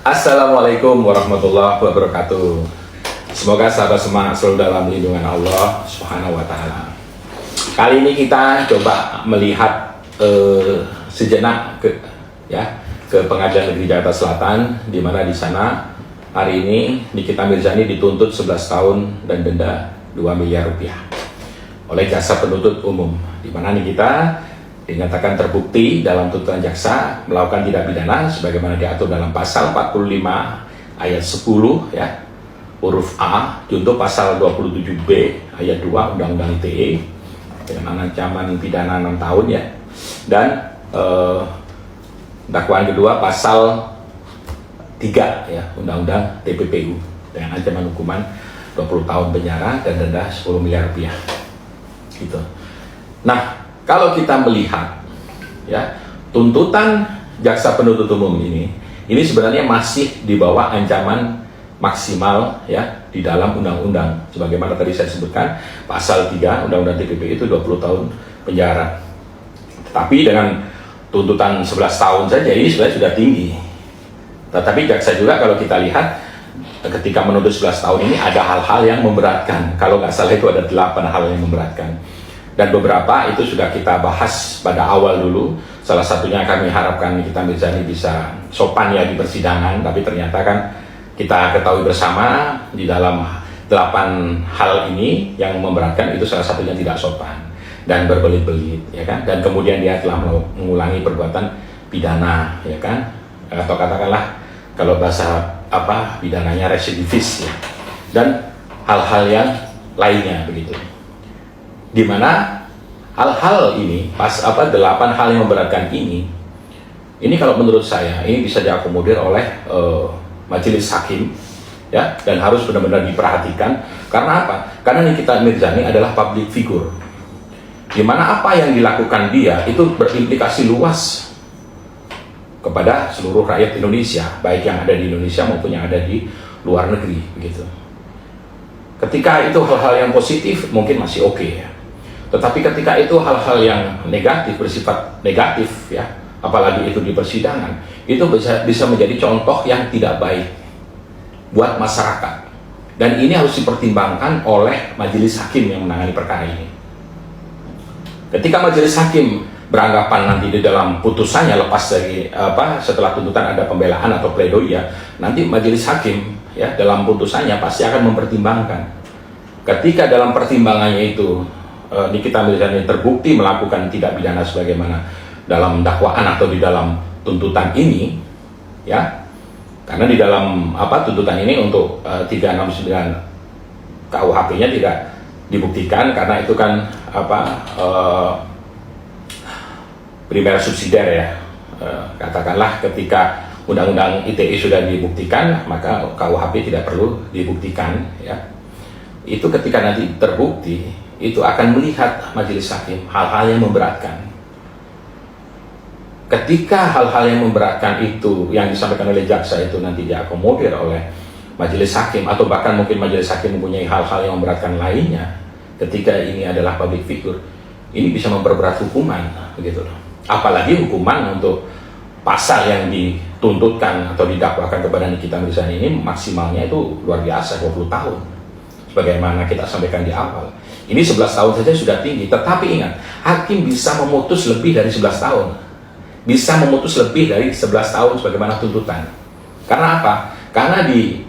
Assalamualaikum warahmatullahi wabarakatuh. Semoga sahabat semangat selalu dalam lindungan Allah Subhanahu wa Ta'ala. Kali ini kita coba melihat sejenak ke Pengadilan Negeri Jakarta Selatan, di mana di sana hari ini Nikita Mirzani dituntut 11 tahun dan denda 2 miliar rupiah oleh jaksa penuntut umum, di mana Nikita dinyatakan terbukti dalam tuntutan jaksa melakukan tindak pidana sebagaimana diatur dalam pasal 45 ayat 10 huruf A junto pasal 27B ayat 2 Undang-Undang ITE dengan ancaman pidana 6 tahun dan dakwaan kedua pasal 3 Undang-Undang TPPU dengan ancaman hukuman 20 tahun penjara dan denda 10 miliar rupiah gitu. Nah, kalau kita melihat tuntutan jaksa penuntut umum ini sebenarnya masih di bawah ancaman maksimal di dalam undang-undang sebagaimana tadi saya sebutkan pasal 3 Undang-Undang TPP itu 20 tahun penjara. Tetapi dengan tuntutan 11 tahun saja ini sebenarnya sudah tinggi. Tetapi jaksa juga kalau kita lihat ketika menuntut 11 tahun ini ada hal-hal yang memberatkan. Kalau nggak salah itu ada 8 hal yang memberatkan. Dan beberapa itu sudah kita bahas pada awal dulu. Salah satunya kami harapkan Nikita Mirzani bisa sopan di persidangan, tapi ternyata kan kita ketahui bersama di dalam 8 hal ini yang memberatkan itu salah satunya tidak sopan dan berbelit-belit dan kemudian dia telah mengulangi perbuatan pidana atau katakanlah kalau bahasa pidananya residivis dan hal-hal yang lainnya begitu. Di mana hal-hal ini 8 hal yang memberatkan ini kalau menurut saya ini bisa diakomodir oleh majelis hakim dan harus benar-benar diperhatikan. Karena apa? Karena Nikita Mirzani adalah public figure, di mana apa yang dilakukan dia itu berimplikasi luas kepada seluruh rakyat Indonesia, baik yang ada di Indonesia maupun yang ada di luar negeri begitu. Ketika itu hal-hal yang positif mungkin masih oke. Tetapi ketika itu hal-hal yang negatif, bersifat negatif apalagi itu di persidangan, itu bisa menjadi contoh yang tidak baik buat masyarakat. Dan ini harus dipertimbangkan oleh majelis hakim yang menangani perkara ini. Ketika majelis hakim beranggapan nanti di dalam putusannya lepas dari setelah tuntutan ada pembelaan atau pledoi nanti majelis hakim dalam putusannya pasti akan mempertimbangkan. Ketika dalam pertimbangannya itu Nikita Mirzani terbukti melakukan tindak pidana sebagaimana dalam dakwaan atau di dalam tuntutan ini karena di dalam tuntutan ini untuk 369 KUHP-nya tidak dibuktikan karena itu kan primer subsidiar katakanlah ketika Undang-Undang ITE sudah dibuktikan maka KUHP tidak perlu dibuktikan itu ketika nanti terbukti itu akan melihat majelis hakim hal-hal yang memberatkan. Ketika hal-hal yang memberatkan itu yang disampaikan oleh jaksa itu nanti diakomodir oleh majelis hakim atau bahkan mungkin majelis hakim mempunyai hal-hal yang memberatkan lainnya, ketika ini adalah public figure, ini bisa memperberat hukuman begitu. Apalagi hukuman untuk pasal yang dituntutkan atau didakwakan kepada Nikita Mirzani ini maksimalnya itu luar biasa 20 tahun. Sebagaimana kita sampaikan di awal. Ini 11 tahun saja sudah tinggi, tetapi ingat, hakim bisa memutus lebih dari 11 tahun. Bisa memutus lebih dari 11 tahun sebagaimana tuntutan. Karena apa? Karena di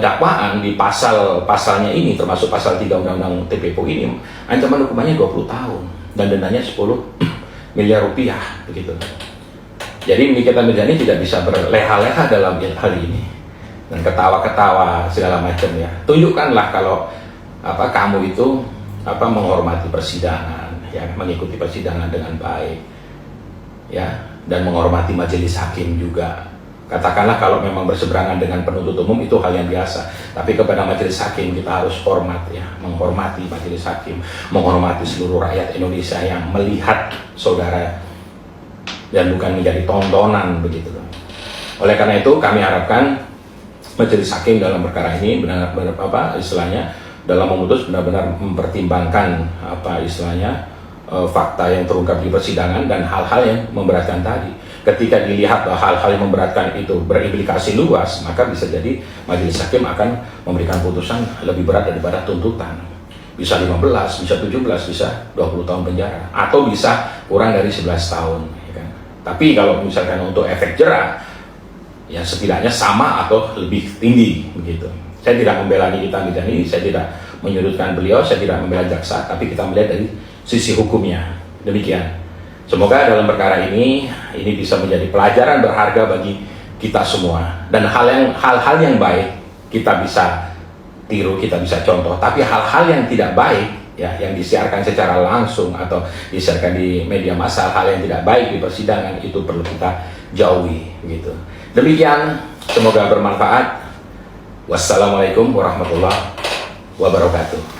dakwaan di pasalnya ini termasuk pasal 3 Undang-Undang TPPU ini ancaman hukumannya 20 tahun dan dendanya 10 miliar rupiah begitu. Jadi Nikita Mirzani tidak bisa berleha-leha dalam hal ini dan ketawa-ketawa segala macam Tunjukkanlah kalau kamu itu menghormati persidangan mengikuti persidangan dengan baik dan menghormati majelis hakim juga. Katakanlah kalau memang berseberangan dengan penuntut umum itu hal yang biasa, tapi kepada majelis hakim kita harus hormat menghormati majelis hakim, menghormati seluruh rakyat Indonesia yang melihat saudara dan bukan menjadi tontonan begitu. Oleh karena itu kami harapkan majelis hakim dalam perkara ini benar-benar dalam memutus benar-benar mempertimbangkan fakta yang terungkap di persidangan dan hal-hal yang memberatkan tadi. ketika dilihat bahwa hal-hal yang memberatkan itu berimplikasi luas, maka bisa jadi majelis hakim akan memberikan putusan lebih berat daripada tuntutan. Bisa 15, bisa 17, bisa 20 tahun penjara, atau bisa kurang dari 11 tahun. Ya kan? Tapi kalau misalkan untuk efek jera, ya setidaknya sama atau lebih tinggi begitu. Saya tidak membela Nikita Mirzani, saya tidak menyudutkan beliau, saya tidak membela jaksa, tapi kita melihat dari sisi hukumnya. Demikian. Semoga dalam perkara ini bisa menjadi pelajaran berharga bagi kita semua, dan hal-hal yang baik kita bisa tiru, kita bisa contoh. Tapi hal-hal yang tidak baik, ya, yang disiarkan secara langsung atau disiarkan di media massa, hal yang tidak baik di persidangan, itu perlu kita jauhi begitu. Demikian, semoga bermanfaat. Wassalamualaikum warahmatullahi wabarakatuh.